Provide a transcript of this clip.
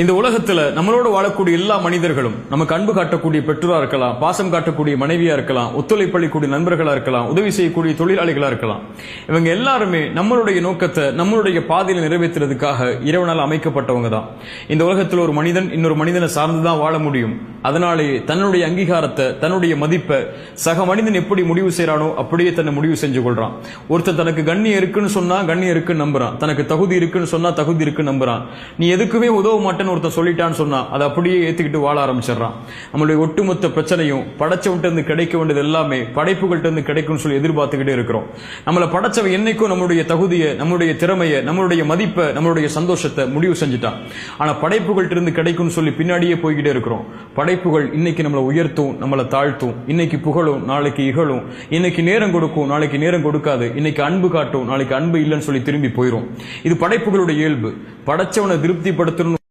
இந்த உலகத்துல நம்மளோட வாழக்கூடிய எல்லா மனிதர்களும் நமக்கு அன்பு காட்டக்கூடிய பெற்றோரா இருக்கலாம், பாசம் காட்டக்கூடிய மனைவியா இருக்கலாம், ஒத்துழைப்பளிக்கூடிய நண்பர்களா இருக்கலாம், உதவி செய்யக்கூடிய தொழிலாளிகளா இருக்கலாம். இவங்க எல்லாருமே நம்மளுடைய நோக்கத்தை நம்மளுடைய பாதையில நிறைவேற்றுறதுக்காக இறைவனால் அமைக்கப்பட்டவங்க தான். இந்த உலகத்தில் ஒரு மனிதன் இன்னொரு மனிதனை சார்ந்துதான் வாழ முடியும். அதனாலே தன்னுடைய அங்கீகாரத்தை, தன்னுடைய மதிப்பை சக மனிதன் எப்படி முடிவு செய்யறானோ அப்படியே தன்னை முடிவு செஞ்சு கொள்றான். ஒருத்தர் தனக்கு கண்ணியம் இருக்குன்னு சொன்னா கண்ணியம் இருக்குன்னு நம்புறான், தனக்கு தகுதி இருக்குன்னு சொன்னா தகுதி இருக்குன்னு நம்புறான். நீ எதுக்குமே உதவ மாட்டேன்னு ஒருத்தர் சொல்லிட்டான்னு சொன்னா அதை அப்படியே ஏத்துக்கிட்டு வாழ ஆரம்பிச்சிடறான். நம்மளுடைய ஒட்டுமொத்த பிரச்சனையும் படைச்சவன்ட்டு இருந்து கிடைக்க வேண்டியது எல்லாமே படைப்புகள்ட்ட இருந்து கிடைக்கும்னு சொல்லி எதிர்பார்த்துக்கிட்டே இருக்கிறோம். நம்மளை படைச்சவன் என்னைக்கும் நம்மளுடைய தகுதியை, நம்மளுடைய திறமையை, நம்மளுடைய மதிப்பை, நம்மளுடைய சந்தோஷத்தை முடிவு செஞ்சுட்டான். ஆனா படைப்புகள்ட்ட இருந்து கிடைக்கும்னு சொல்லி பின்னாடியே போய்கிட்டே இருக்கிறோம். படைப்புகள் இன்னைக்கு நம்மளை உயர்த்தும், நம்மளை தாழ்த்தும், இன்னைக்கு புகழும், நாளைக்கு இகழும், இன்னைக்கு நேரம் கொடுக்கும், நாளைக்கு நேரம் கொடுக்காது, இன்னைக்கு அன்பு காட்டும், நாளைக்கு அன்பு இல்லைன்னு சொல்லி திரும்பி போயிரும். இது படைப்புகளுடைய இயல்பு. படைச்சவனை திருப்திப்படுத்தணும்